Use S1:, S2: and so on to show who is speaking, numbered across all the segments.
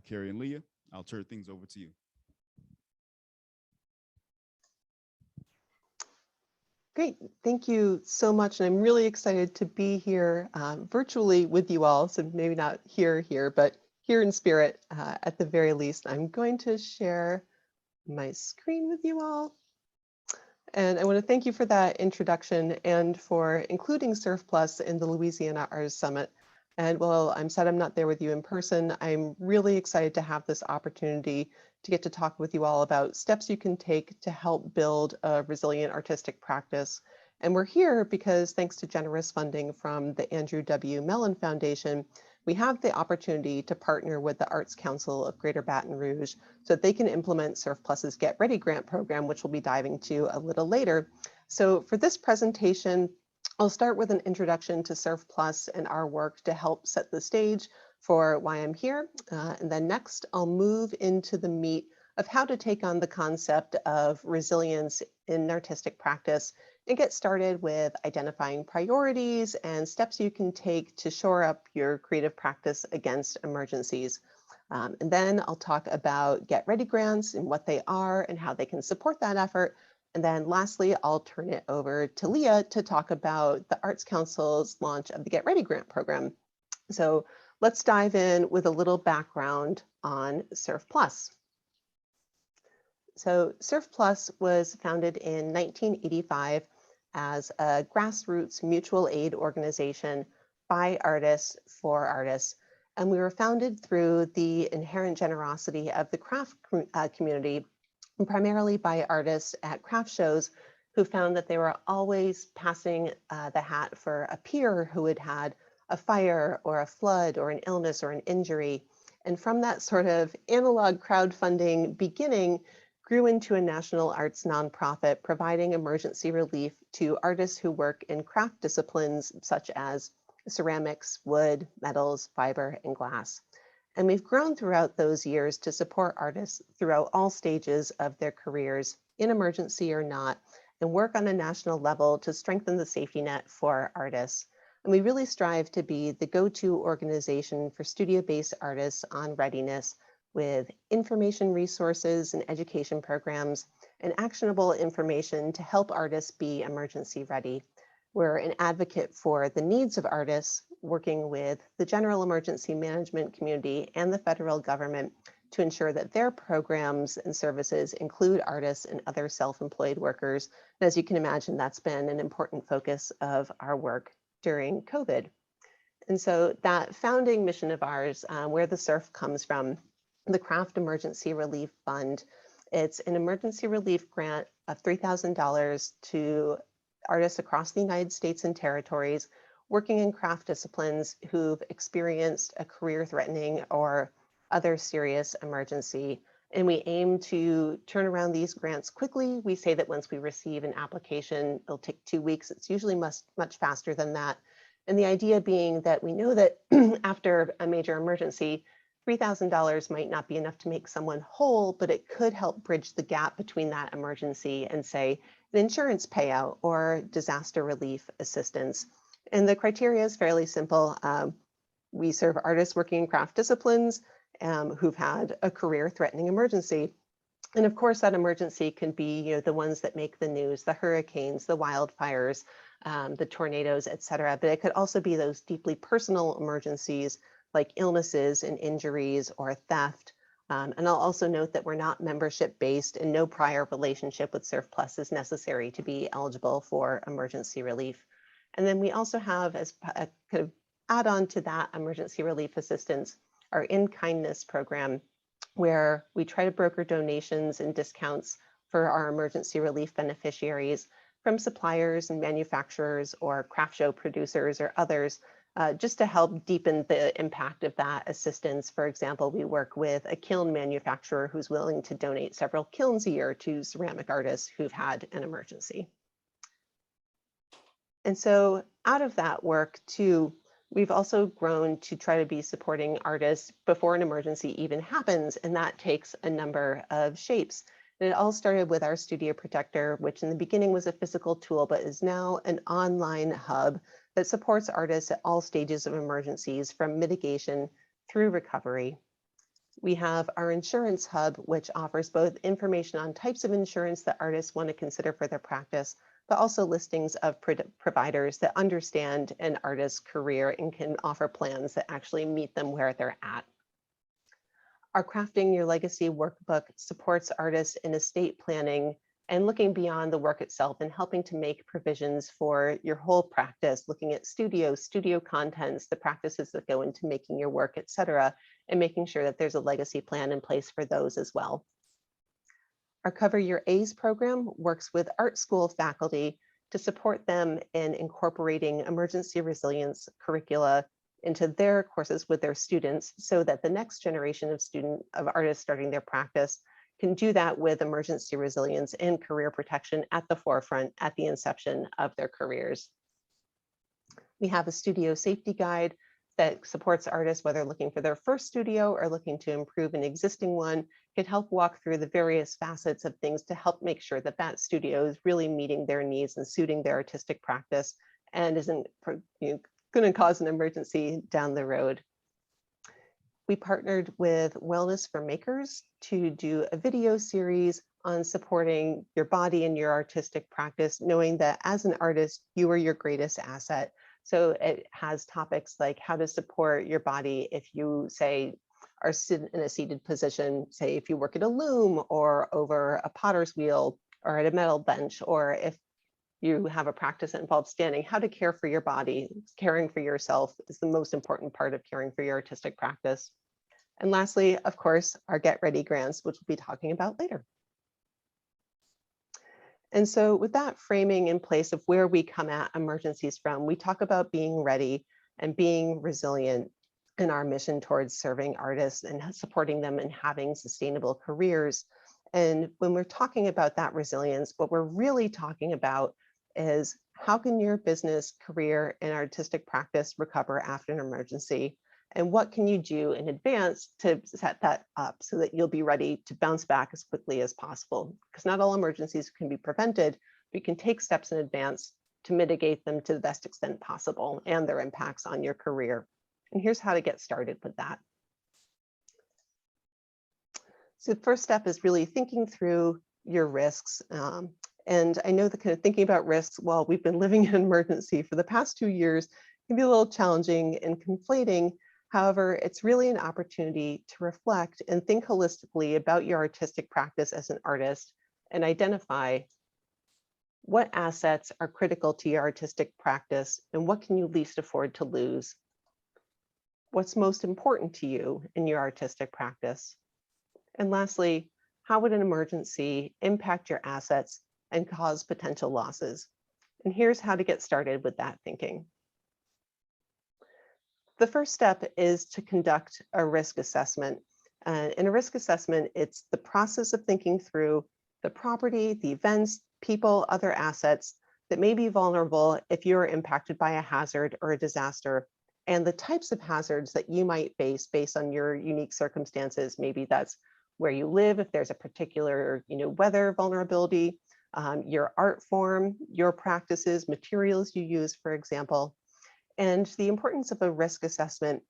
S1: Carrie and Leah, I'll turn things over to you.
S2: Great, thank you so much. And I'm really excited to be here virtually with you all. So maybe not here, but here in spirit at the very least. I'm going to share my screen with you all. And I want to thank you for that introduction and for including Surf Plus in the Louisiana Arts Summit. And while I'm sad I'm not there with you in person, I'm really excited to have this opportunity to get to talk with you all about steps you can take to help build a resilient artistic practice. And we're here because thanks to generous funding from the Andrew W. Mellon Foundation, we have the opportunity to partner with the Arts Council of Greater Baton Rouge so that they can implement Surf Plus's Get Ready grant program, which we'll be diving to a little later. So for this presentation, I'll start with an introduction to Surf Plus and our work to help set the stage for why I'm here. And then next, I'll move into the meat of how to take on the concept of resilience in artistic practice and get started with identifying priorities and steps you can take to shore up your creative practice against emergencies. And then I'll talk about Get Ready grants and what they are and how they can support that effort. And then lastly, I'll turn it over to Leah to talk about the Arts Council's launch of the Get Ready grant program. So let's dive in with a little background on Surf Plus. So Surf Plus was founded in 1985 as a grassroots mutual aid organization by artists for artists. And we were founded through the inherent generosity of the craft community, primarily by artists at craft shows who found that they were always passing the hat for a peer who had had a fire or a flood or an illness or an injury. And from that sort of analog crowdfunding beginning, grew into a national arts nonprofit providing emergency relief to artists who work in craft disciplines such as ceramics, wood, metals, fiber, and glass. And we've grown throughout those years to support artists throughout all stages of their careers, in emergency or not, and work on a national level to strengthen the safety net for artists. And we really strive to be the go-to organization for studio-based artists on readiness, with information resources and education programs and actionable information to help artists be emergency ready. We're an advocate for the needs of artists, working with the general emergency management community and the federal government to ensure that their programs and services include artists and other self-employed workers. And as you can imagine, that's been an important focus of our work during COVID. And so that founding mission of ours, where the surf comes from, the Craft Emergency Relief Fund, it's an emergency relief grant of $3,000 to artists across the United States and territories working in craft disciplines who've experienced a career-threatening or other serious emergency. And we aim to turn around these grants quickly. We say that once we receive an application, it'll take 2 weeks. It's usually much faster than that. And the idea being that we know that after a major emergency, $3,000 might not be enough to make someone whole, but it could help bridge the gap between that emergency and, say, an insurance payout or disaster relief assistance. And the criteria is fairly simple. We serve artists working in craft disciplines who've had a career-threatening emergency. And of course, that emergency can be, the ones that make the news, the hurricanes, the wildfires, the tornadoes, et cetera. But it could also be those deeply personal emergencies like illnesses and injuries or theft. And I'll also note that we're not membership-based and no prior relationship with Surf Plus is necessary to be eligible for emergency relief. And then we also have, as a kind of add-on to that emergency relief assistance, our In-Kindness program, where we try to broker donations and discounts for our emergency relief beneficiaries from suppliers and manufacturers or craft show producers or others, just to help deepen the impact of that assistance. For example, we work with a kiln manufacturer who's willing to donate several kilns a year to ceramic artists who've had an emergency. And so out of that work too, we've also grown to try to be supporting artists before an emergency even happens, and that takes a number of shapes. And it all started with our Studio Protector, which in the beginning was a physical tool, but is now an online hub that supports artists at all stages of emergencies, from mitigation through recovery. We have our insurance hub, which offers both information on types of insurance that artists want to consider for their practice, but also listings of providers that understand an artist's career and can offer plans that actually meet them where they're at. Our Crafting Your Legacy workbook supports artists in estate planning and looking beyond the work itself and helping to make provisions for your whole practice, looking at studio contents, the practices that go into making your work, et cetera, and making sure that there's a legacy plan in place for those as well. Our Cover Your A's program works with art school faculty to support them in incorporating emergency resilience curricula into their courses with their students so that the next generation of artists starting their practice can do that with emergency resilience and career protection at the forefront at the inception of their careers. We have a studio safety guide that supports artists, whether looking for their first studio or looking to improve an existing one, can help walk through the various facets of things to help make sure that that studio is really meeting their needs and suiting their artistic practice and isn't going to cause an emergency down the road. We partnered with Wellness for Makers to do a video series on supporting your body and your artistic practice, knowing that as an artist, you are your greatest asset. So it has topics like how to support your body if you, say, are in a seated position, say if you work at a loom or over a potter's wheel or at a metal bench, or if you have a practice that involves standing, how to care for your body. Caring for yourself is the most important part of caring for your artistic practice. And lastly, of course, our Get Ready grants, which we'll be talking about later. And so with that framing in place of where we come at emergencies from, we talk about being ready and being resilient in our mission towards serving artists and supporting them and having sustainable careers. And when we're talking about that resilience, what we're really talking about is how can your business, career, and artistic practice recover after an emergency? And what can you do in advance to set that up so that you'll be ready to bounce back as quickly as possible? Because not all emergencies can be prevented, but you can take steps in advance to mitigate them to the best extent possible and their impacts on your career. And here's how to get started with that. So the first step is really thinking through your risks. And I know that kind of thinking about risks while we've been living in an emergency for the past 2 years can be a little challenging and conflating. However, it's really an opportunity to reflect and think holistically about your artistic practice as an artist and identify what assets are critical to your artistic practice and what can you least afford to lose. What's most important to you in your artistic practice? And lastly, how would an emergency impact your assets and cause potential losses? And here's how to get started with that thinking. The first step is to conduct a risk assessment. In a risk assessment, it's the process of thinking through the property, the events, people, other assets that may be vulnerable if you're impacted by a hazard or a disaster, and the types of hazards that you might face based on your unique circumstances. Maybe that's where you live, if there's a particular weather vulnerability, your art form, your practices, materials you use, for example. And the importance of a risk assessment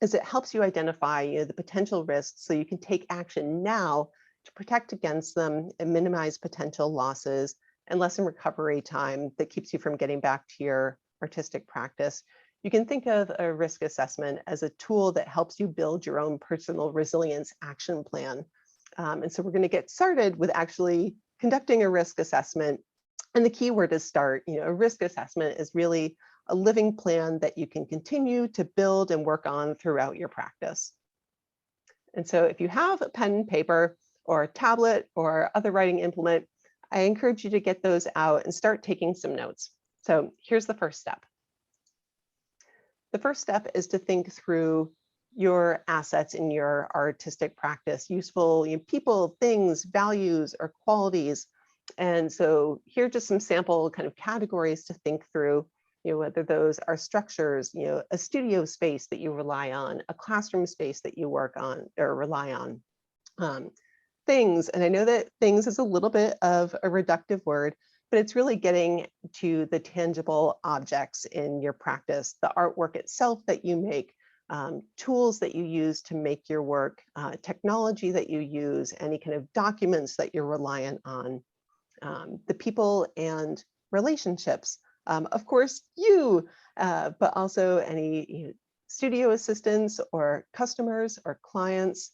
S2: is it helps you identify the potential risks so you can take action now to protect against them and minimize potential losses and lessen recovery time that keeps you from getting back to your artistic practice. You can think of a risk assessment as a tool that helps you build your own personal resilience action plan. And so we're going to get started with actually conducting a risk assessment. And the key word is start. A risk assessment is really a living plan that you can continue to build and work on throughout your practice. And so if you have a pen and paper or a tablet or other writing implement, I encourage you to get those out and start taking some notes. So here's the first step. The first step is to think through your assets in your artistic practice, useful people, things, values, or qualities. And so here are just some sample kind of categories to think through. Whether those are structures, a studio space that you rely on, a classroom space that you work on or rely on. Things, and I know that things is a little bit of a reductive word, but it's really getting to the tangible objects in your practice, the artwork itself that you make, tools that you use to make your work, technology that you use, any kind of documents that you're reliant on, the people and relationships. Of course, but also any studio assistants or customers or clients,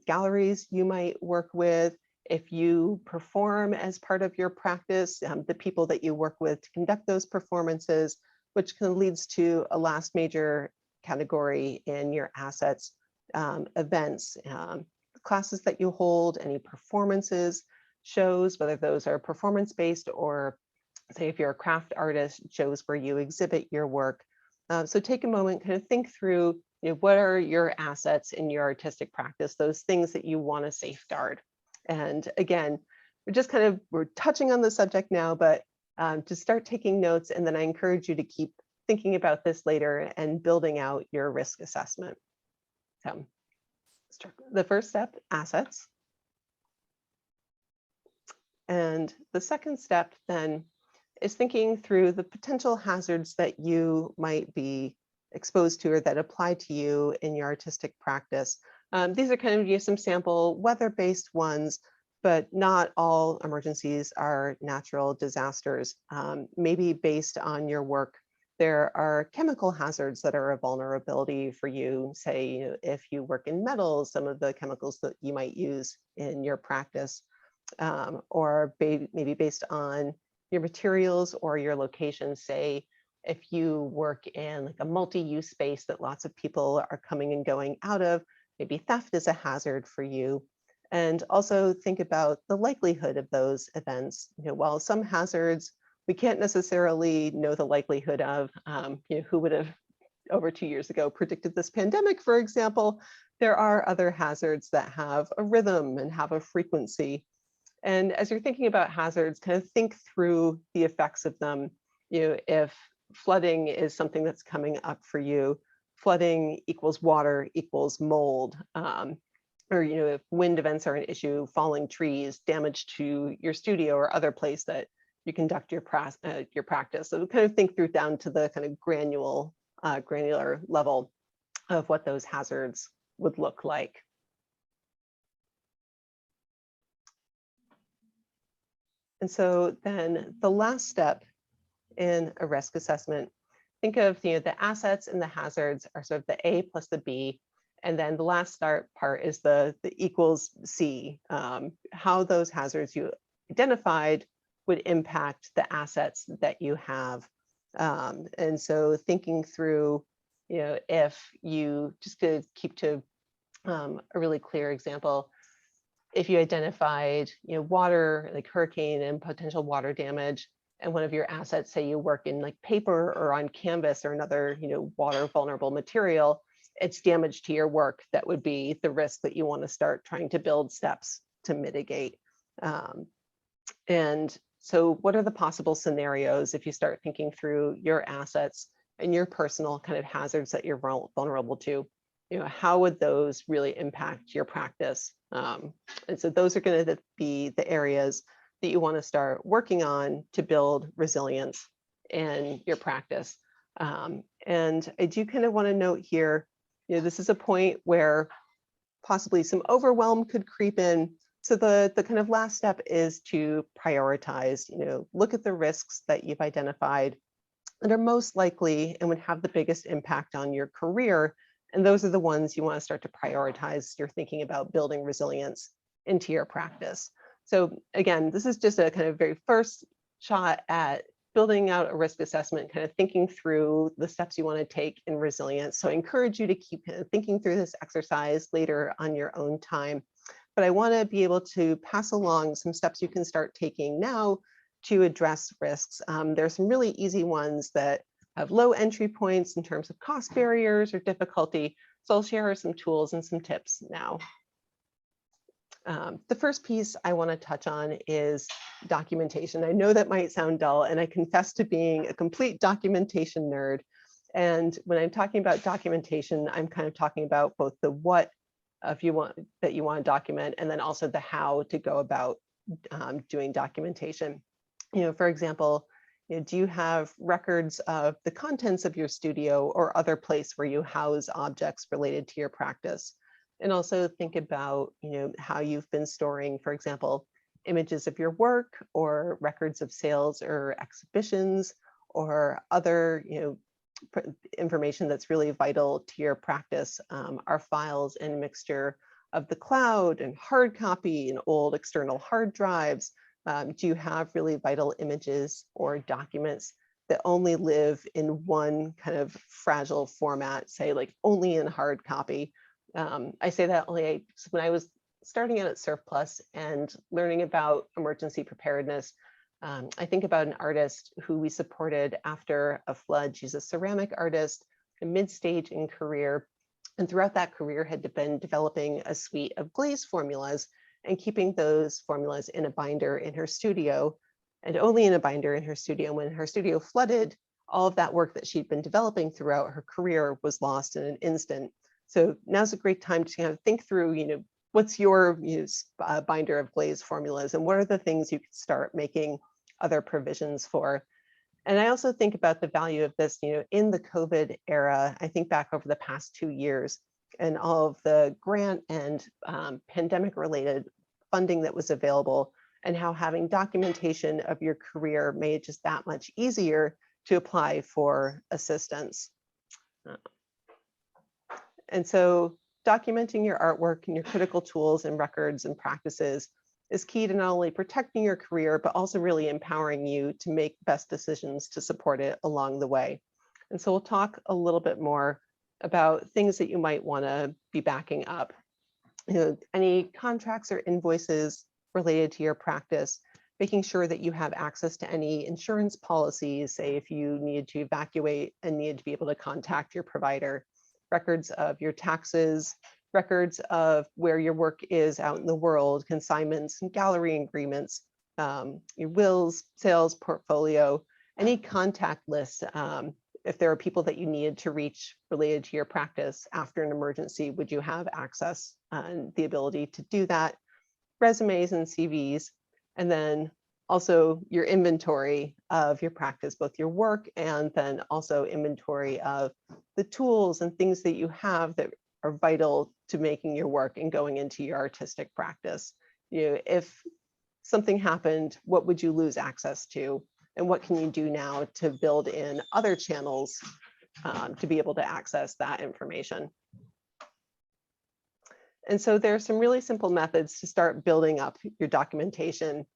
S2: galleries you might work with. If you perform as part of your practice, the people that you work with to conduct those performances, which kind of leads to a last major category in your assets, events, classes that you hold, any performances, shows, whether those are performance-based or say if you're a craft artist, shows where you exhibit your work. So take a moment, kind of think through, what are your assets in your artistic practice, those things that you want to safeguard. And again, we're touching on the subject now, but to start taking notes, and then I encourage you to keep thinking about this later and building out your risk assessment. So the first step, assets. And the second step then is thinking through the potential hazards that you might be exposed to or that apply to you in your artistic practice. These are kind of some sample weather-based ones, but not all emergencies are natural disasters. Maybe based on your work, there are chemical hazards that are a vulnerability for you. Say, if you work in metals, some of the chemicals that you might use in your practice, or maybe based on your materials or your location. Say, if you work in like a multi-use space that lots of people are coming and going out of, maybe theft is a hazard for you. And also think about the likelihood of those events. While some hazards we can't necessarily know the likelihood of, who would have over 2 years ago predicted this pandemic, for example, there are other hazards that have a rhythm and have a frequency. And as you're thinking about hazards, kind of think through the effects of them. If flooding is something that's coming up for you, flooding equals water equals mold. Or if wind events are an issue, falling trees, damage to your studio or other place that you conduct your practice. So kind of think through down to the kind of granular level of what those hazards would look like. And so then the last step in a risk assessment, think of the assets and the hazards are sort of the A plus the B. And then the last part is the equals C, how those hazards you identified would impact the assets that you have. And so thinking through, if you, just to keep to a really clear example, if you identified, water, like hurricane and potential water damage, and one of your assets, say you work in like paper or on canvas or another, water vulnerable material, it's damage to your work, that would be the risk that you want to start trying to build steps to mitigate. And so what are the possible scenarios if you start thinking through your assets and your personal kind of hazards that you're vulnerable to? How would those really impact your practice? And so those are going to be the areas that you want to start working on to build resilience in your practice. And I do kind of want to note here, this is a point where possibly some overwhelm could creep in. So the kind of last step is to prioritize, look at the risks that you've identified that are most likely and would have the biggest impact on your career. And those are the ones you want to start to prioritize. You're thinking about building resilience into your practice. So again, this is just a kind of very first shot at building out a risk assessment, kind of thinking through the steps you want to take in resilience. So I encourage you to keep thinking through this exercise later on your own time. But I want to be able to pass along some steps you can start taking now to address risks. There's some really easy ones that have low entry points in terms of cost barriers or difficulty. So I'll share some tools and some tips now. The first piece I want to touch on is documentation. I know that might sound dull, and I confess to being a complete documentation nerd. And when I'm talking about documentation, I'm kind of talking about both the what that you want to document, and then also the how to go about doing documentation. For example, Do you have records of the contents of your studio or other place where you house objects related to your practice? And also think about, how you've been storing, for example, images of your work or records of sales or exhibitions or other, information that's really vital to your practice. Are files and mixture of the cloud and hard copy and old external hard drives? Do you have really vital images or documents that only live in one kind of fragile format, say like only in hard copy? I say that only when I was starting out at Surf Plus and learning about emergency preparedness. I think about an artist who we supported after a flood. She's a ceramic artist, a mid-stage in career, and throughout that career had been developing a suite of glaze formulas and keeping those formulas in a binder in her studio, and only in a binder in her studio. When her studio flooded, all of that work that she'd been developing throughout her career was lost in an instant. So now's a great time to kind of think through, what's your binder of glaze formulas, and what are the things you could start making other provisions for? And I also think about the value of this, in the COVID era. I think back over the past 2 years and all of the grant and pandemic related funding that was available, and how having documentation of your career made it just that much easier to apply for assistance. And so documenting your artwork and your critical tools and records and practices is key to not only protecting your career, but also really empowering you to make best decisions to support it along the way. And so we'll talk a little bit more about things that you might want to be backing up. Any contracts or invoices related to your practice, making sure that you have access to any insurance policies, say if you needed to evacuate and needed to be able to contact your provider, records of your taxes, records of where your work is out in the world, consignments and gallery agreements, your wills, sales portfolio, any contact lists. If there are people that you needed to reach related to your practice after an emergency, would you have access and the ability to do that? Resumes and CVs, and then also your inventory of your practice, both your work and then also inventory of the tools and things that you have that are vital to making your work and going into your artistic practice. If something happened, what would you lose access to? And what can you do now to build in other channels to be able to access that information? And so there are some really simple methods to start building up your documentation,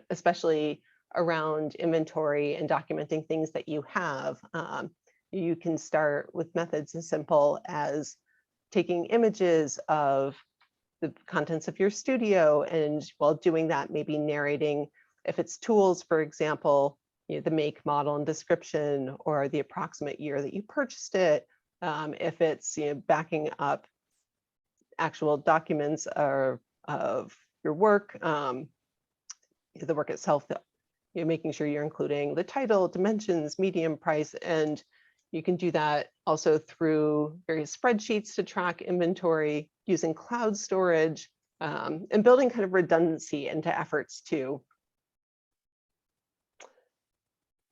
S2: especially around inventory and documenting things that you have. You can start with methods as simple as taking images of the contents of your studio, and while doing that, maybe narrating, if it's tools, for example, the make, model, and description, or the approximate year that you purchased it. If it's backing up actual documents of your work, the work itself, making sure you're including the title, dimensions, medium, price, and you can do that also through various spreadsheets to track inventory, using cloud storage, and building kind of redundancy into efforts too.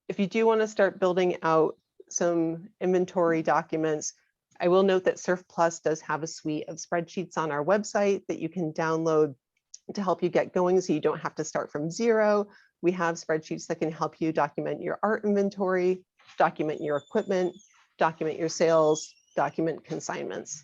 S2: If you do want to start building out some inventory documents, I will note that Surf Plus does have a suite of spreadsheets on our website that you can download to help you get going so you don't have to start from zero. We have spreadsheets that can help you document your art inventory, document your equipment, document your sales, document consignments.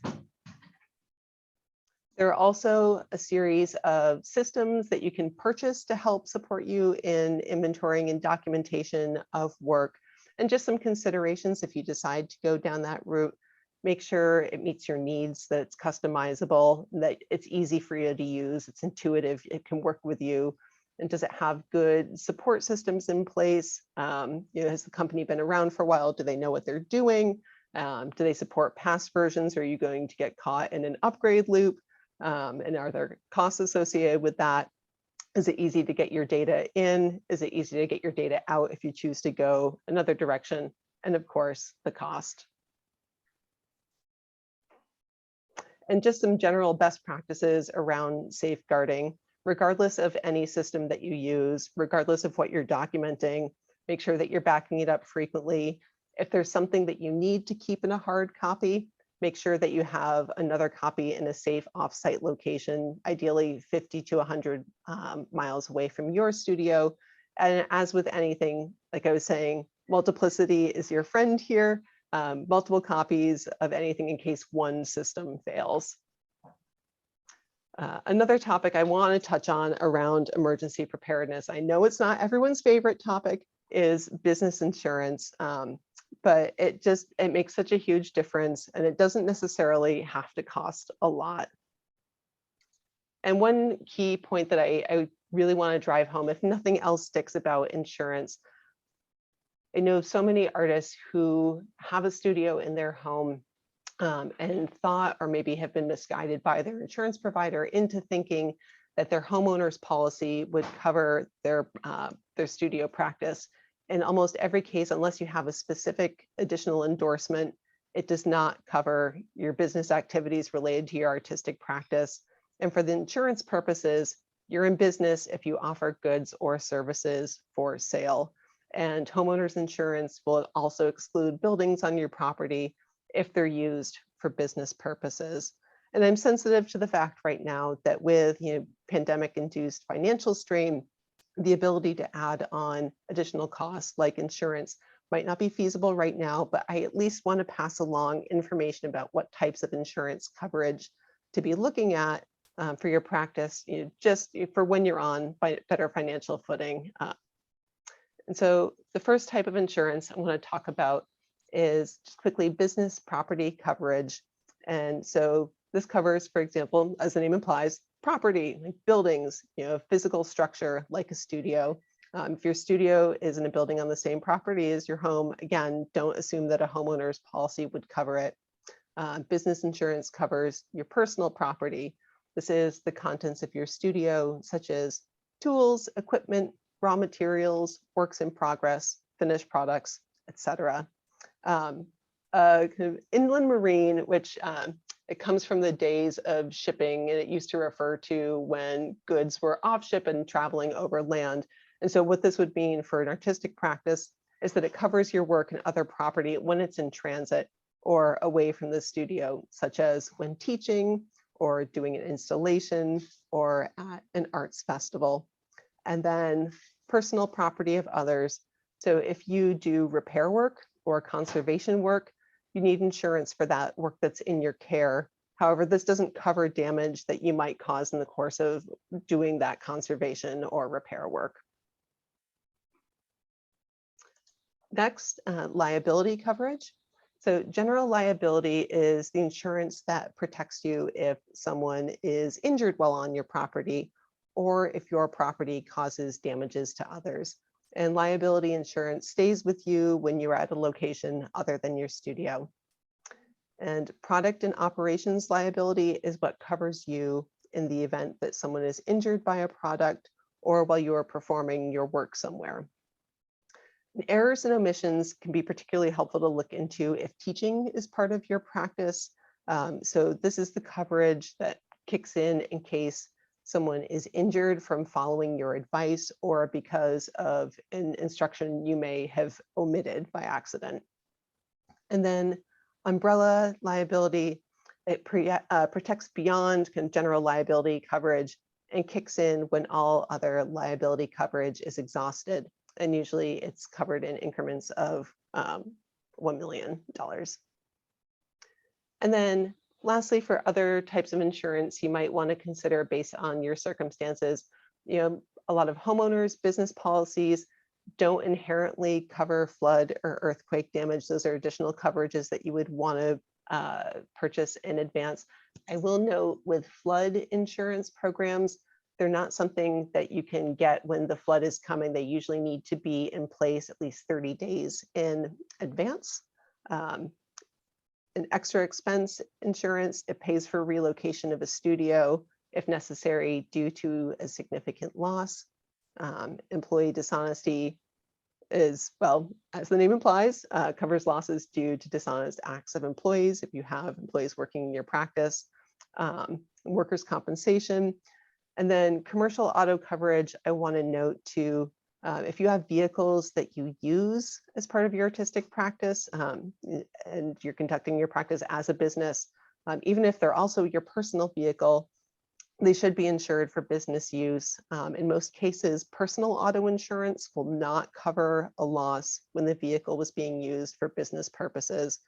S2: There are also a series of systems that you can purchase to help support you in inventorying and documentation of work. And just some considerations if you decide to go down that route. Make sure it meets your needs, that it's customizable, that it's easy for you to use, it's intuitive, it can work with you. And does it have good support systems in place? Has the company been around for a while? Do they know what they're doing? Do they support past versions? Or are you going to get caught in an upgrade loop? And are there costs associated with that? Is it easy to get your data in? Is it easy to get your data out if you choose to go another direction? And of course, the cost. And just some general best practices around safeguarding, regardless of any system that you use, regardless of what you're documenting. make sure that you're backing it up frequently. If there's something that you need to keep in a hard copy, make sure that you have another copy in a safe offsite location, ideally 50 to 100 miles away from your studio. And as with anything, like I was saying, multiplicity is your friend here. Multiple copies of anything in case one system fails. Another topic I want to touch on around emergency preparedness, I know it's not everyone's favorite topic, is business insurance. But it makes such a huge difference, and it doesn't necessarily have to cost a lot. And one key point that I really want to drive home, if nothing else sticks about insurance, I know so many artists who have a studio in their home and thought, or maybe have been misguided by their insurance provider into thinking that their homeowner's policy would cover their studio practice. In almost every case, unless you have a specific additional endorsement, it does not cover your business activities related to your artistic practice. And for the insurance purposes, you're in business if you offer goods or services for sale. And homeowners insurance will also exclude buildings on your property if they're used for business purposes. And I'm sensitive to the fact right now that with pandemic-induced financial strain, the ability to add on additional costs like insurance might not be feasible right now, but I at least want to pass along information about what types of insurance coverage to be looking at for your practice, just for when you're on better financial footing. And so the first type of insurance I want to talk about is just quickly business property coverage. And so this covers, for example, as the name implies, property, like buildings, physical structure like a studio. If your studio is in a building on the same property as your home, again, don't assume that a homeowner's policy would cover it. Business insurance covers your personal property. This is the contents of your studio, such as tools, equipment, raw materials, works in progress, finished products, etc. Kind of inland marine, which it comes from the days of shipping, and it used to refer to when goods were off ship and traveling over land. And so what this would mean for an artistic practice is that it covers your work and other property when it's in transit or away from the studio, such as when teaching or doing an installation or at an arts festival. And then personal property of others. So if you do repair work or conservation work, you need insurance for that work that's in your care. However, this doesn't cover damage that you might cause in the course of doing that conservation or repair work. Next, liability coverage. So general liability is the insurance that protects you if someone is injured while on your property, or if your property causes damages to others. And liability insurance stays with you when you're at a location other than your studio. And product and operations liability is what covers you in the event that someone is injured by a product or while you are performing your work somewhere. And errors and omissions can be particularly helpful to look into if teaching is part of your practice. So this is the coverage that kicks in case someone is injured from following your advice or because of an instruction you may have omitted by accident. And then umbrella liability, it protects beyond general liability coverage and kicks in when all other liability coverage is exhausted. And usually it's covered in increments of $1 million. And then lastly, for other types of insurance, you might want to consider based on your circumstances. A lot of homeowners' business policies don't inherently cover flood or earthquake damage. Those are additional coverages that you would want to purchase in advance. I will note with flood insurance programs, they're not something that you can get when the flood is coming. They usually need to be in place at least 30 days in advance. An extra expense insurance, it pays for relocation of a studio if necessary due to a significant loss. Employee dishonesty is, well, as the name implies, covers losses due to dishonest acts of employees if you have employees working in your practice. Workers' compensation. And then commercial auto coverage, I want to note too, If you have vehicles that you use as part of your artistic practice and you're conducting your practice as a business, even if they're also your personal vehicle, they should be insured for business use. In most cases, personal auto insurance will not cover a loss when the vehicle was being used for business purposes.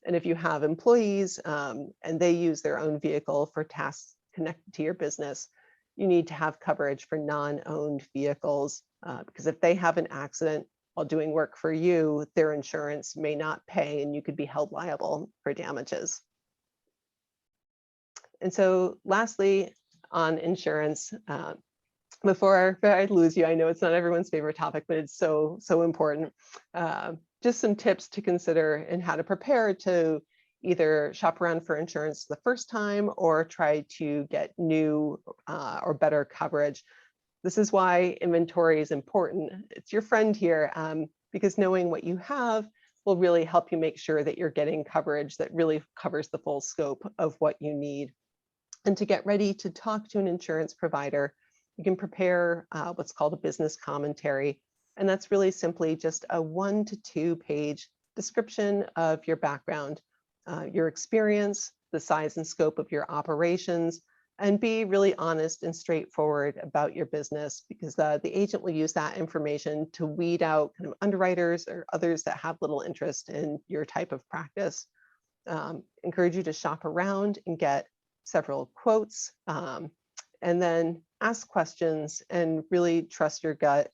S2: And if you have employees and they use their own vehicle for tasks connected to your business, you need to have coverage for non-owned vehicles because if they have an accident while doing work for you, their insurance may not pay and you could be held liable for damages. And so lastly, on insurance, before I lose you, I know it's not everyone's favorite topic, but it's so important. Just some tips to consider and how to prepare to either shop around for insurance the first time or try to get new or better coverage. This is why inventory is important. It's your friend here because knowing what you have will really help you make sure that you're getting coverage that really covers the full scope of what you need. And to get ready to talk to an insurance provider, you can prepare what's called a business commentary. And that's really simply just a 1 to 2 page description of your background, your experience, the size and scope of your operations, and be really honest and straightforward about your business because the agent will use that information to weed out kind of underwriters or others that have little interest in your type of practice. Encourage you to shop around and get several quotes, and then ask questions and really trust your gut.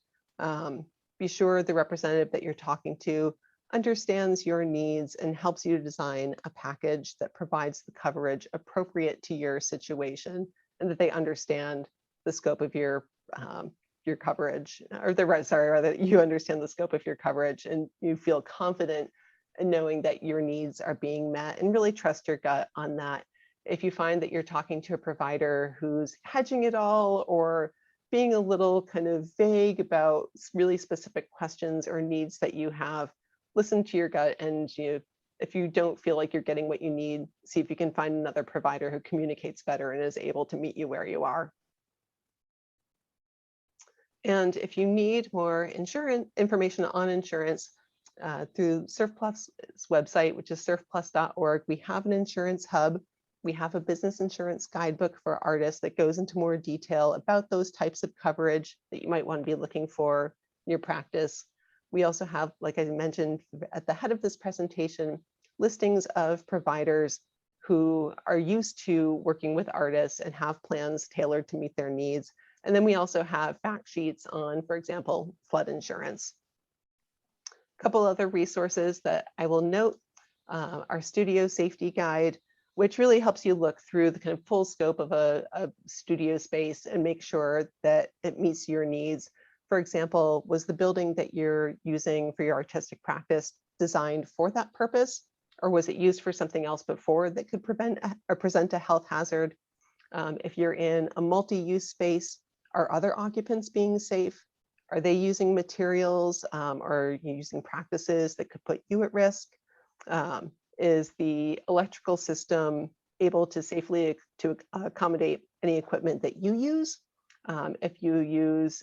S2: Be sure the representative that you're talking to understands your needs and helps you to design a package that provides the coverage appropriate to your situation and that they understand the scope of your coverage, or rather you understand the scope of your coverage and you feel confident in knowing that your needs are being met, and really trust your gut on that. If you find that you're talking to a provider who's hedging it all or being a little kind of vague about really specific questions or needs that you have, listen to your gut, and if you don't feel like you're getting what you need, see if you can find another provider who communicates better and is able to meet you where you are. And if you need more insurance information on insurance, through SurfPlus's website, which is surfplus.org, we have an insurance hub. We have a business insurance guidebook for artists that goes into more detail about those types of coverage that you might want to be looking for in your practice. We also have, like I mentioned at the head of this presentation, listings of providers who are used to working with artists and have plans tailored to meet their needs. And then we also have fact sheets on, for example, flood insurance. A couple other resources that I will note, our studio safety guide, which really helps you look through the kind of full scope of a studio space and make sure that it meets your needs. For example, was the building that you're using for your artistic practice designed for that purpose? Or was it used for something else before that could prevent or present a health hazard? If you're in a multi-use space, are other occupants being safe? Are they using materials or using practices that could put you at risk? Is the electrical system able to safely accommodate any equipment that you use? If you use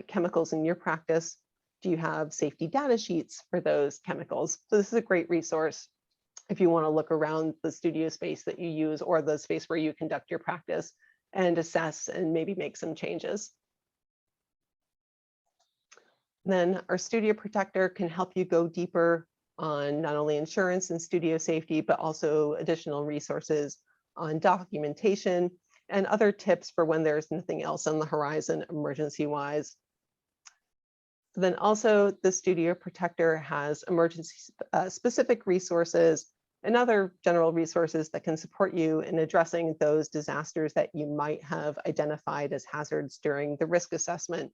S2: chemicals in your practice, do you have safety data sheets for those chemicals? So this is a great resource if you want to look around the studio space that you use or the space where you conduct your practice and assess and maybe make some changes. Then our studio protector can help you go deeper on not only insurance and studio safety, but also additional resources on documentation and other tips for when there's nothing else on the horizon emergency-wise. Then also the studio protector has emergency specific resources and other general resources that can support you in addressing those disasters that you might have identified as hazards during the risk assessment.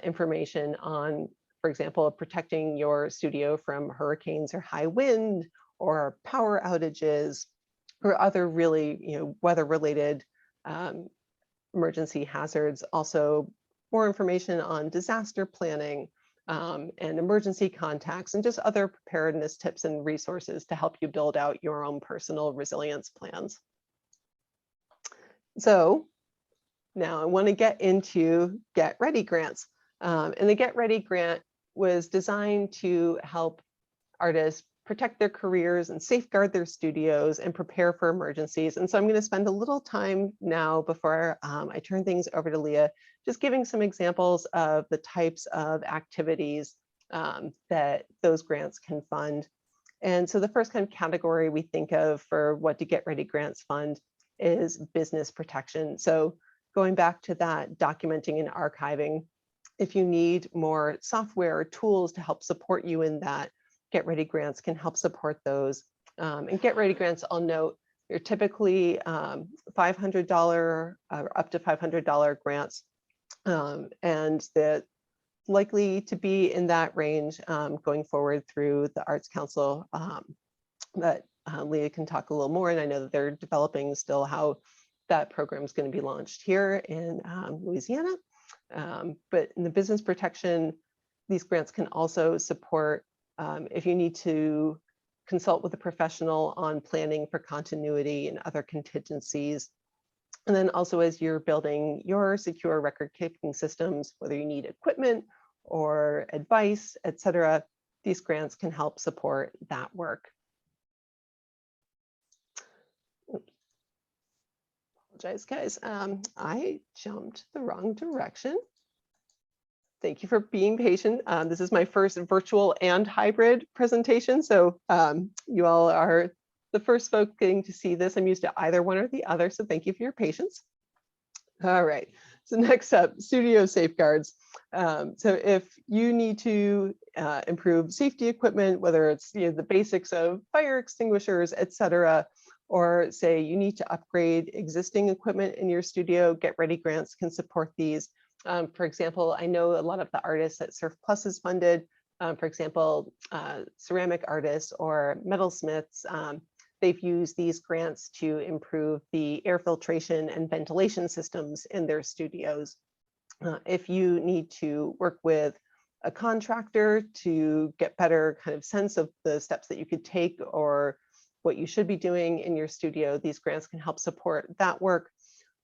S2: Information on, for example, protecting your studio from hurricanes or high wind or power outages or other really weather-related emergency hazards. Also, more information on disaster planning and emergency contacts and just other preparedness tips and resources to help you build out your own personal resilience plans. So now I want to get into Get Ready grants. And the Get Ready grant was designed to help artists protect their careers and safeguard their studios and prepare for emergencies. And so I'm going to spend a little time now before I turn things over to Leah, just giving some examples of the types of activities that those grants can fund. And so the first kind of category we think of for what to Get Ready grants fund is business protection. So going back to that documenting and archiving, if you need more software or tools to help support you in that, Get Ready grants can help support those. And Get Ready grants, I'll note, they're typically $500 or up to $500 grants. And that likely to be in that range going forward through the Arts Council. But Leah can talk a little more, and I know that they're developing still how that program is going to be launched here in Louisiana. But in the business protection, these grants can also support if you need to consult with a professional on planning for continuity and other contingencies. And then also as you're building your secure record keeping systems, whether you need equipment or advice, et cetera, these grants can help support that work. Apologize, guys. I jumped the wrong direction. Thank you for being patient. This is my first virtual and hybrid presentation. So you all are the first folk getting to see this. I'm used to either one or the other. So thank you for your patience. All right. So next up, studio safeguards. So if you need to improve safety equipment, whether it's the basics of fire extinguishers, et cetera, or say you need to upgrade existing equipment in your studio, Get Ready grants can support these. For example, I know a lot of the artists that Surf Plus is funded, for example, ceramic artists or metalsmiths, they've used these grants to improve the air filtration and ventilation systems in their studios. If you need to work with a contractor to get better kind of sense of the steps that you could take or what you should be doing in your studio, these grants can help support that work.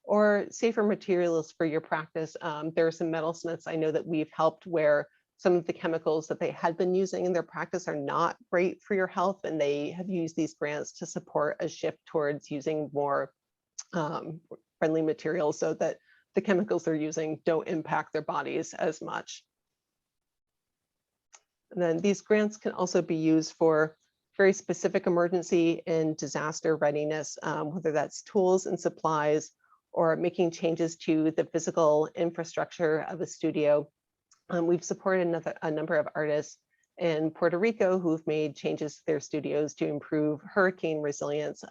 S2: Or safer materials for your practice. There are some metalsmiths I know that we've helped where some of the chemicals that they had been using in their practice are not great for your health, and they have used these grants to support a shift towards using more friendly materials so that the chemicals they're using don't impact their bodies as much. And then these grants can also be used for very specific emergency and disaster readiness, whether that's tools and supplies, or making changes to the physical infrastructure of a studio. We've supported a number of artists in Puerto Rico who've made changes to their studios to improve hurricane resilience.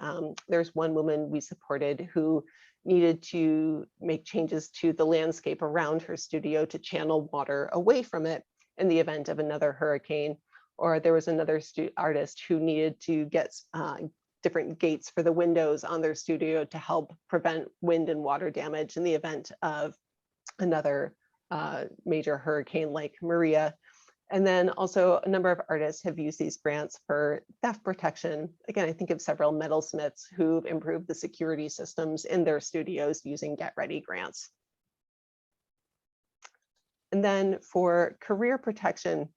S2: There's one woman we supported who needed to make changes to the landscape around her studio to channel water away from it in the event of another hurricane. Or there was another artist who needed to get different gates for the windows on their studio to help prevent wind and water damage in the event of another major hurricane like Maria. And then also a number of artists have used these grants for theft protection. Again, I think of several metalsmiths who've improved the security systems in their studios using Get Ready grants. And then for career protection,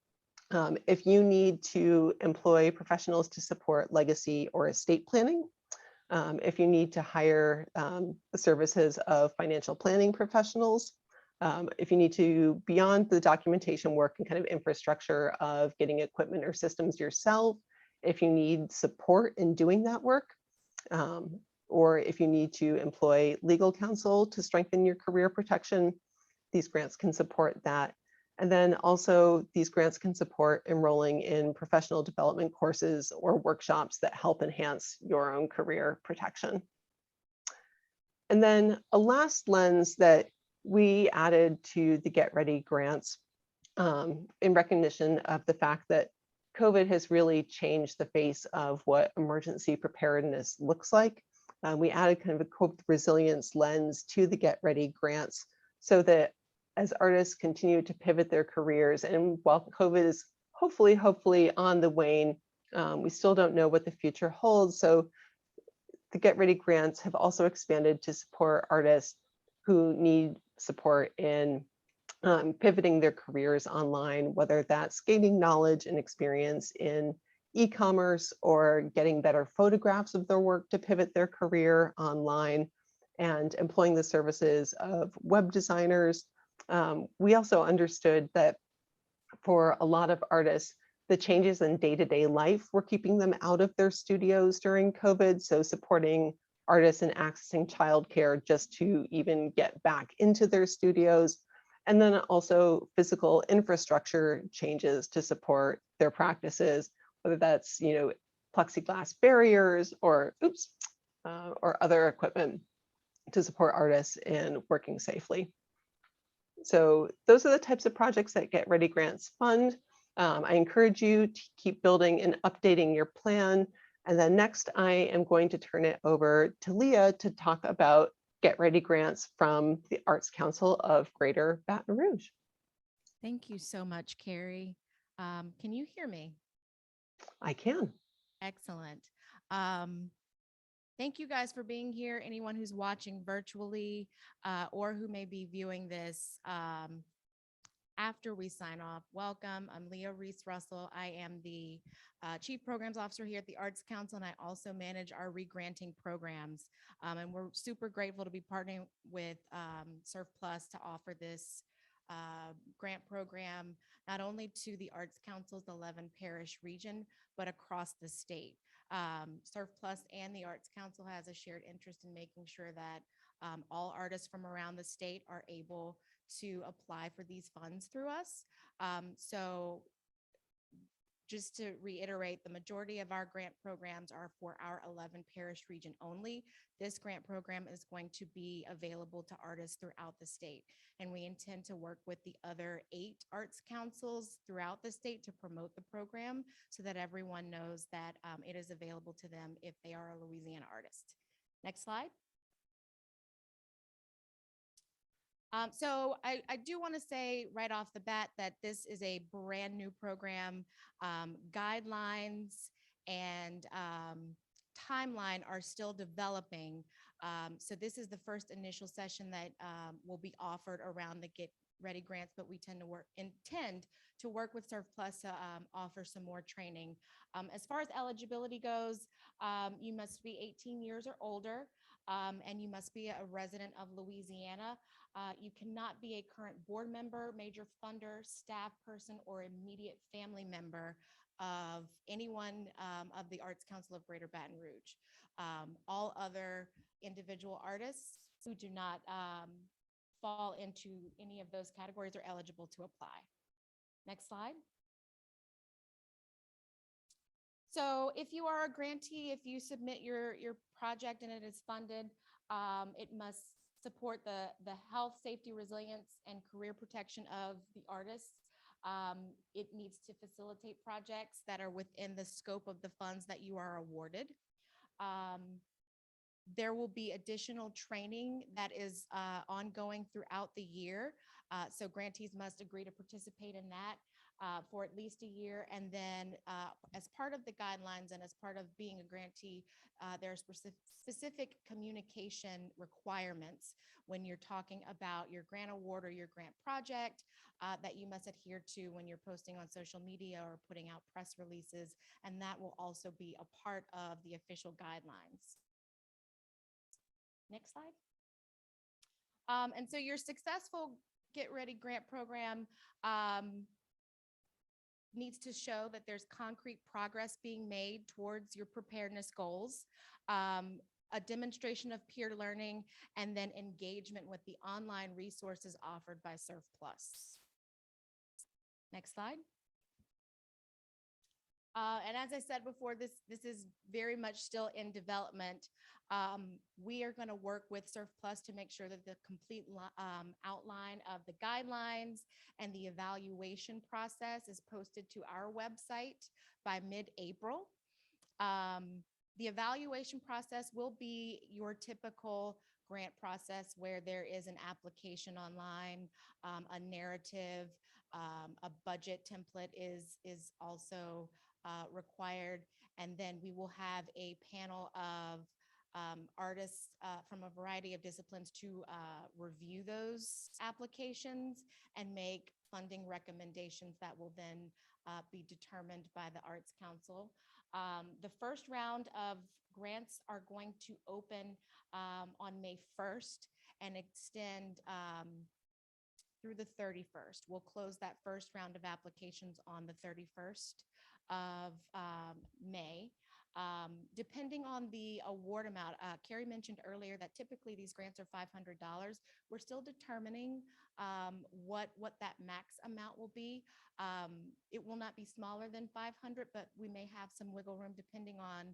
S2: if you need to employ professionals to support legacy or estate planning, if you need to hire the services of financial planning professionals, if you need to, beyond the documentation work and kind of infrastructure of getting equipment or systems yourself, if you need support in doing that work, or if you need to employ legal counsel to strengthen your career protection, these grants can support that. And then also these grants can support enrolling in professional development courses or workshops that help enhance your own career protection. And then a last lens that we added to the Get Ready grants in recognition of the fact that COVID has really changed the face of what emergency preparedness looks like. We added kind of a COVID resilience lens to the Get Ready grants so that as artists continue to pivot their careers, and while COVID is hopefully on the wane, we still don't know what the future holds. So the Get Ready grants have also expanded to support artists who need support in pivoting their careers online, whether that's gaining knowledge and experience in e-commerce or getting better photographs of their work to pivot their career online, and employing the services of web designers. We also understood that for a lot of artists, the changes in day-to-day life were keeping them out of their studios during COVID. So supporting artists and accessing childcare just to even get back into their studios. And then also physical infrastructure changes to support their practices, whether that's, plexiglass barriers or, or other equipment to support artists in working safely. So those are the types of projects that Get Ready Grants fund. I encourage you to keep building and updating your plan. And then next, I am going to turn it over to Leah to talk about Get Ready Grants from the Arts Council of Greater Baton Rouge.
S3: Thank you so much, Carrie. Can you hear me?
S2: I can.
S3: Excellent. Thank you guys for being here. Anyone who's watching virtually or who may be viewing this after we sign off, welcome. I'm Leah Reese Russell. I am the Chief Programs Officer here at the Arts Council, and I also manage our regranting programs. And we're super grateful to be partnering with Surf Plus to offer this grant program, not only to the Arts Council's 11 parish region, but across the state. Surf Plus and the Arts Council has a shared interest in making sure that all artists from around the state are able to apply for these funds through us. So just to reiterate, the majority of our grant programs are for our 11 parish region only. This grant program is going to be available to artists throughout the state. And we intend to work with the other 8 arts councils throughout the state to promote the program so that everyone knows that it is available to them if they are a Louisiana artist. Next slide. So I do want to say right off the bat that this is a brand new program. Guidelines and timeline are still developing. So this is the first initial session that will be offered around the Get Ready grants, but we intend to work with Surf Plus to offer some more training. As far as eligibility goes, you must be 18 years or older, and you must be a resident of Louisiana. You cannot be a current board member, major funder, staff person, or immediate family member of anyone of the Arts Council of Greater Baton Rouge. All other individual artists who do not fall into any of those categories are eligible to apply. Next slide. So if you are a grantee, if you submit your project and it is funded, it must support the health, safety, resilience, and career protection of the artists. It needs to facilitate projects that are within the scope of the funds that you are awarded. There will be additional training that is ongoing throughout the year. So grantees must agree to participate in that for at least a year. And then as part of the guidelines and as part of being a grantee, there are specific communication requirements when you're talking about your grant award or your grant project that you must adhere to when you're posting on social media or putting out press releases. And that will also be a part of the official guidelines. Next slide. And so your successful Get Ready grant program needs to show that there's concrete progress being made towards your preparedness goals, a demonstration of peer learning, and then engagement with the online resources offered by Surf Plus. Next slide. And as I said before, this is very much still in development. We are going to work with Surf Plus to make sure that the complete outline of the guidelines and the evaluation process is posted to our website by mid-April. The evaluation process will be your typical grant process where there is an application online, a narrative, a budget template is also required, and then we will have a panel of artists from a variety of disciplines to review those applications and make funding recommendations that will then be determined by the Arts Council. The first round of grants are going to open on May 1st and extend through the 31st. We'll close that first round of applications on the 31st of May. Depending on the award amount, Carrie mentioned earlier that typically these grants are $500. We're still determining what that max amount will be. It will not be smaller than 500, but we may have some wiggle room depending on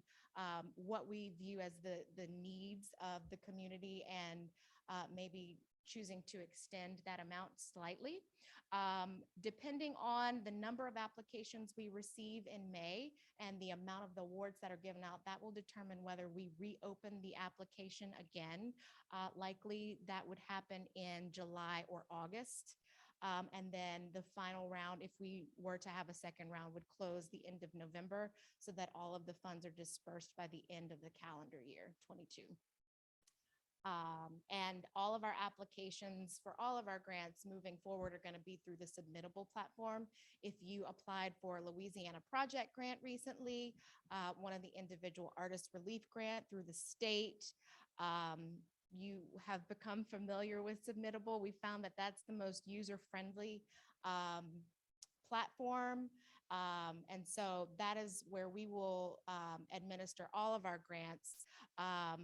S3: what we view as the needs of the community and maybe choosing to extend that amount slightly. Depending on the number of applications we receive in May and the amount of the awards that are given out, that will determine whether we reopen the application again. Likely that would happen in July or August. And then the final round, if we were to have a second round, would close the end of November so that all of the funds are dispersed by the end of the calendar year 22. And all of our applications for all of our grants moving forward are going to be through the submittable platform. If you applied for a Louisiana project grant recently, one of the individual artist relief grant through the state, you have become familiar with submittable. We found that that's the most user-friendly platform. And so that is where we will administer all of our grants. I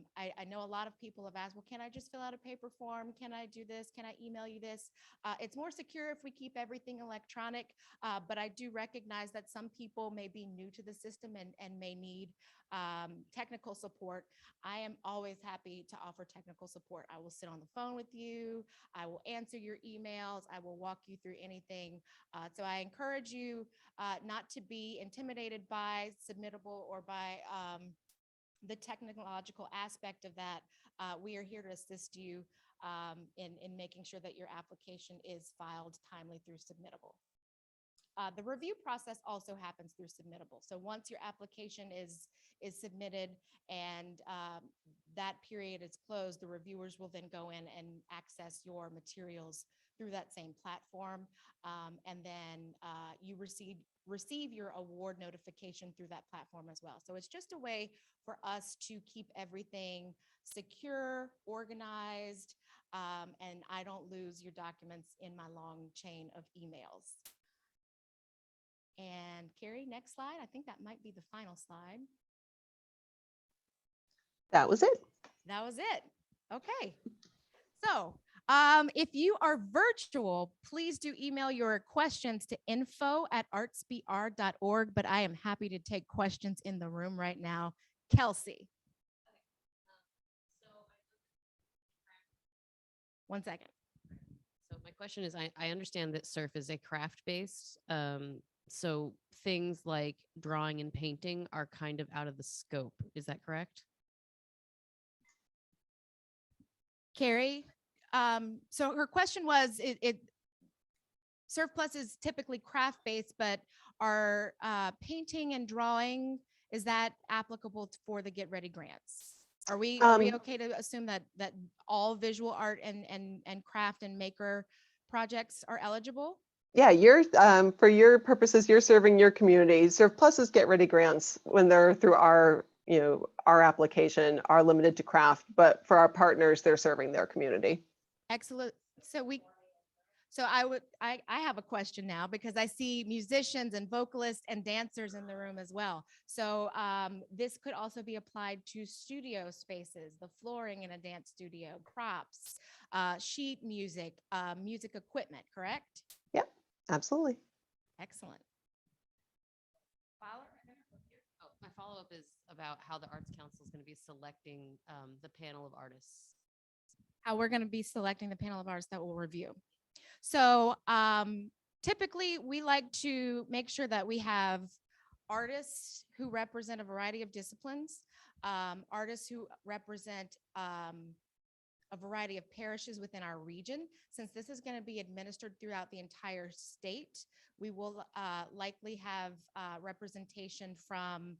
S3: know a lot of people have asked, well, can I just fill out a paper form? Can I do this? Can I email you this? It's more secure if we keep everything electronic, but I do recognize that some people may be new to the system and may need technical support. I am always happy to offer technical support. I will sit on the phone with you. I will answer your emails. I will walk you through anything. So I encourage you not to be intimidated by submittable or by the technological aspect of that. We are here to assist you in making sure that your application is filed timely through submittable. The review process also happens through submittable. So once your application is submitted and that period is closed, the reviewers will then go in and access your materials through that same platform. And then you receive your award notification through that platform as well. So it's just a way for us to keep everything secure, organized, and I don't lose your documents in my long chain of emails. And Carrie, next slide. I think that might be the final slide.
S2: That was it.
S3: That was it. Okay. So if you are virtual, please do email your questions to info@artsbr.org, but I am happy to take questions in the room right now. Kelsey. One second.
S4: So my question is, I understand that surf is a craft-based, so things like drawing and painting are kind of out of the scope. Is that correct?
S3: Carrie, so her question was, Surf Plus is typically craft-based, but are painting and drawing, is that applicable for the Get Ready grants? Are we okay to assume that all visual art and craft and maker projects are eligible?
S2: Yeah, you're for your purposes, you're serving your community. Surf Plus's Get Ready grants, when they're through our application, are limited to craft, but for our partners, they're serving their community.
S3: Excellent. So I have a question now because I see musicians and vocalists and dancers in the room as well. So this could also be applied to studio spaces, the flooring in a dance studio, props, sheet music, music equipment, correct?
S2: Yep, absolutely.
S3: Excellent.
S4: Oh, my follow-up is about how the Arts Council is going to be selecting the panel of artists.
S3: How we're going to be selecting the panel of artists that will review. So typically we like to make sure that we have artists who represent a variety of disciplines, artists who represent a variety of parishes within our region. Since this is going to be administered throughout the entire state, we will likely have representation from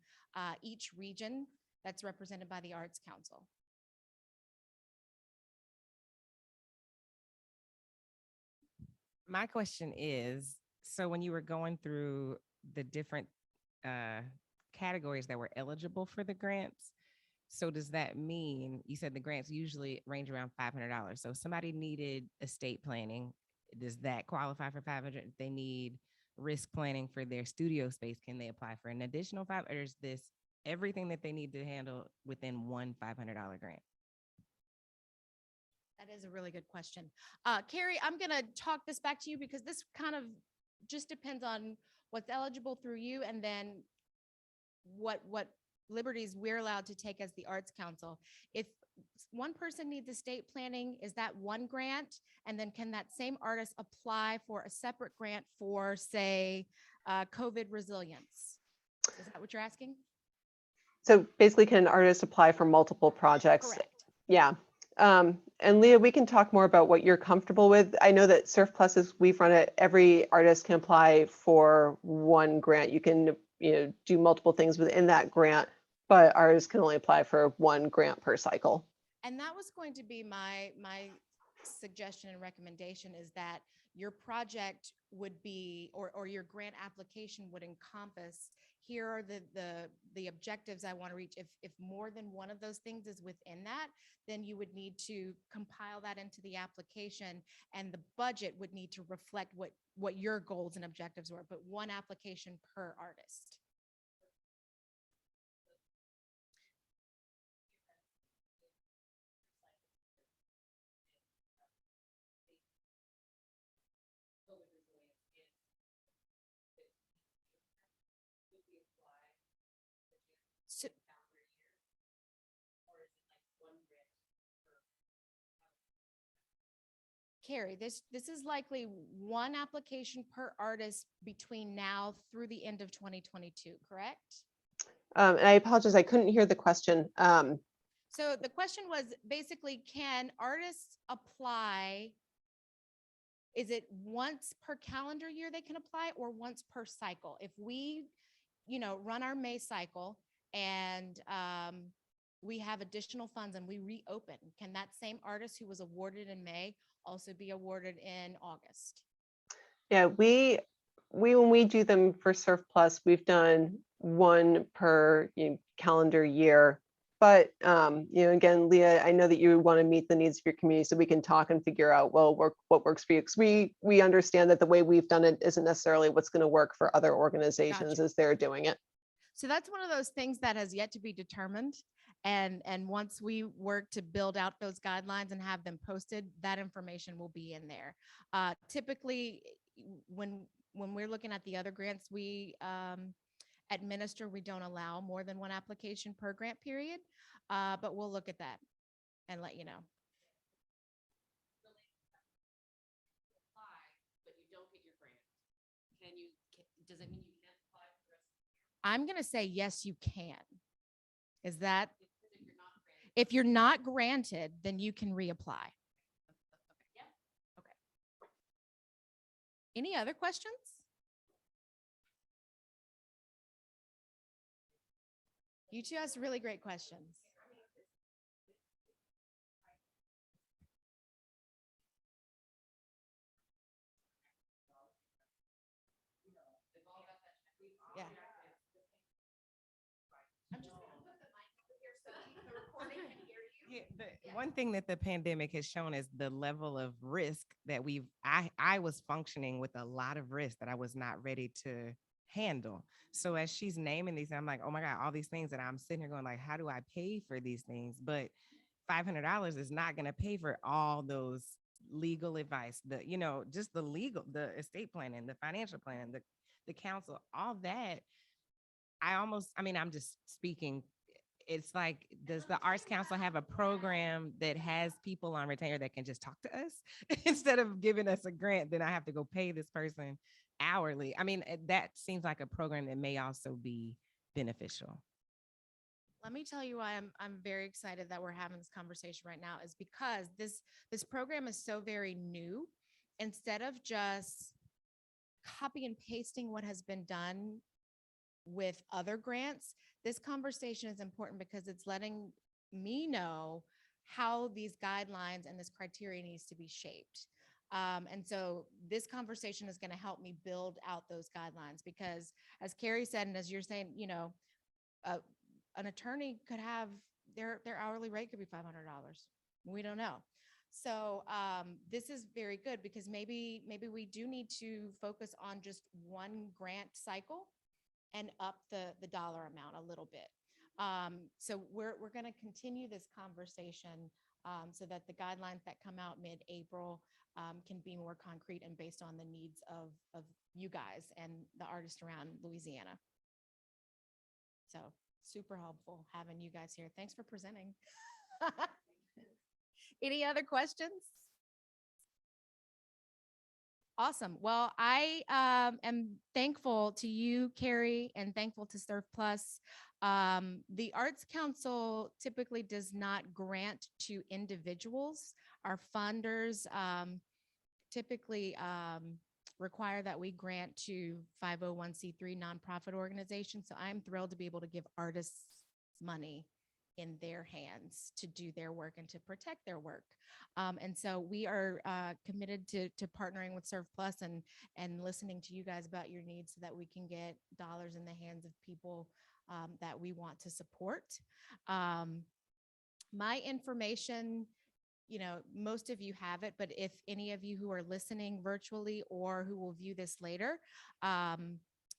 S3: each region that's represented by the Arts Council.
S5: My question is, so when you were going through the different categories that were eligible for the grants, so does that mean, you said the grants usually range around $500. So if somebody needed estate planning, does that qualify for 500? If they need risk planning for their studio space, can they apply for an additional 5? Or is this everything that they need to handle within one $500 grant?
S3: That is a really good question. Carrie, I'm going to talk this back to you because this kind of just depends on what's eligible through you and then what liberties we're allowed to take as the Arts Council. If one person needs estate planning, is that one grant? And then can that same artist apply for a separate grant for, say, COVID resilience? Is that what you're asking?
S2: So basically, can an artist apply for multiple projects?
S3: Correct.
S2: Yeah. And Leah, we can talk more about what you're comfortable with. I know that Surf Plus, as we've run it, every artist can apply for one grant. You can, do multiple things within that grant, but artists can only apply for one grant per cycle.
S3: And that was going to be my suggestion and recommendation, is that your project would be, or your grant application would encompass, here are the objectives I want to reach. If more than one of those things is within that, then you would need to compile that into the application, and the budget would need to reflect what your goals and objectives were, but one application per artist. So, Carrie, this is likely one application per artist between now through the end of 2022, correct?
S2: And I apologize, I couldn't hear the question.
S3: So the question was basically, can artists apply? Is it once per calendar year they can apply, or once per cycle? If we, run our May cycle and we have additional funds and we reopen, can that same artist who was awarded in May also be awarded in August?
S2: Yeah, we when we do them for Surf Plus, we've done one per calendar year. But again, Leah, I know that you want to meet the needs of your community, so we can talk and figure out what works for you. Because we understand that the way we've done it isn't necessarily what's going to work for other organizations
S3: Gotcha.
S2: as they're doing it.
S3: So that's one of those things that has yet to be determined. And once we work to build out those guidelines and have them posted, that information will be in there. Typically, when we're looking at the other grants we administer, we don't allow more than one application per grant period, but we'll look at that and let you know.
S4: But you don't get your grant. Does it mean you can't apply for the rest of the year?
S3: I'm going to say, yes, you can. Is that, if you're not granted, then you can reapply.
S4: Yeah.
S3: Okay. Any other questions? You two asked really great questions. Yeah. I'm just gonna put the mic over here so the recording can hear you.
S5: Yeah, one thing that the pandemic has shown is the level of risk that I was functioning with a lot of risk that I was not ready to handle. So as she's naming these, I'm like, oh my God, all these things that I'm sitting here going like, how do I pay for these things? But $500 is not going to pay for all those legal advice, just the estate planning, the financial planning, the counsel, all that. I'm just speaking. It's like, does the Arts Council have a program that has people on retainer that can just talk to us instead of giving us a grant? Then I have to go pay this person hourly. That seems like a program that may also be beneficial.
S3: Let me tell you why I'm very excited that we're having this conversation right now, is because this program is so very new. Instead of just copy and pasting what has been done with other grants, this conversation is important because it's letting me know how these guidelines and this criteria needs to be shaped. And so this conversation is going to help me build out those guidelines because as Carrie said, and as you're saying, uh, an attorney could have their hourly rate could be $500. We don't know. So this is very good because maybe we do need to focus on just one grant cycle and up the dollar amount a little bit. So we're going to continue this conversation so that the guidelines that come out mid-April can be more concrete and based on the needs of you guys and the artists around Louisiana. So super helpful having you guys here. Thanks for presenting. Any other questions? Awesome. Well, I am thankful to you, Carrie, and thankful to Surf Plus. The Arts Council typically does not grant to individuals. Our funders typically require that we grant to 501c3 nonprofit organizations. So I'm thrilled to be able to give artists money in their hands to do their work and to protect their work. And so we are committed to partnering with Surf Plus and listening to you guys about your needs so that we can get dollars in the hands of people that we want to support. My information, most of you have it, but if any of you who are listening virtually or who will view this later,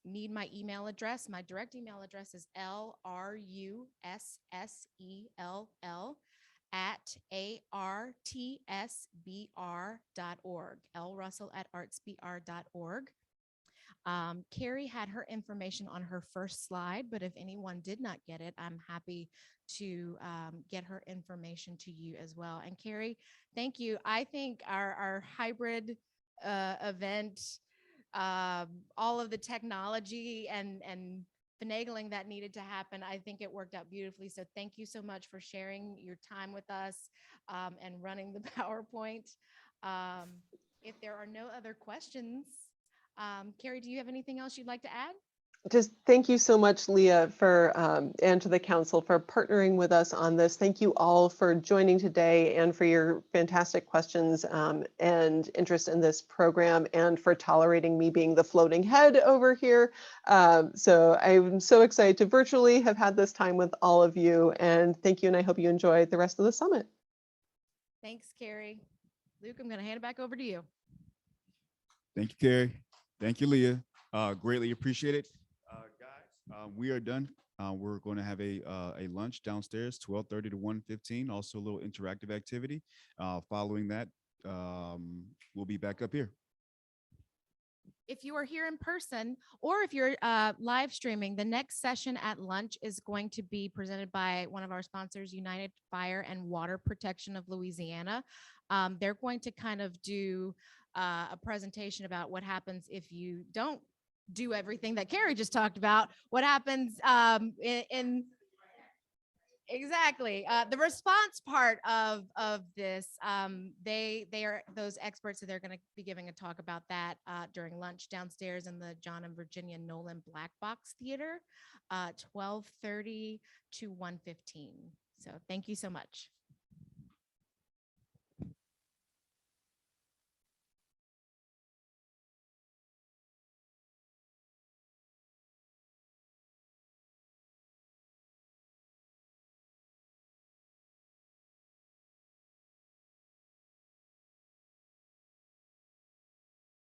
S3: need my email address. My direct email address is LRUSSELL@artsbr.org, lrussell@artsbr.org. Carrie had her information on her first slide, but if anyone did not get it, I'm happy to get her information to you as well. And Carrie, thank you. I think our hybrid event, all of the technology and finagling that needed to happen, I think it worked out beautifully. So thank you so much for sharing your time with us and running the PowerPoint. If there are no other questions, Carrie, do you have anything else you'd like to add?
S2: Just thank you so much, Leah, for and to the council for partnering with us on this. Thank you all for joining today and for your fantastic questions and interest in this program and for tolerating me being the floating head over here. So I'm so excited to virtually have had this time with all of you, and thank you, and I hope you enjoy the rest of the summit.
S3: Thanks, Carrie. Luke, I'm going to hand it back over to you.
S1: Thank you, Carrie. Thank you, Leah. Greatly appreciate it. Guys, we are done. We're going to have a lunch downstairs, 12:30 to 1:15. Also a little interactive activity. Following that, we'll be back up here.
S3: If you are here in person or if you're live streaming, the next session at lunch is going to be presented by one of our sponsors, United Fire and Water Protection of Louisiana. They're going to kind of do a presentation about what happens if you don't do everything that Carrie just talked about. What happens in exactly the response part of this. They are those experts, so they're going to be giving a talk about that during lunch downstairs in the John and Virginia Nolan Black Box Theater, 12:30 to 1:15. So thank you so much.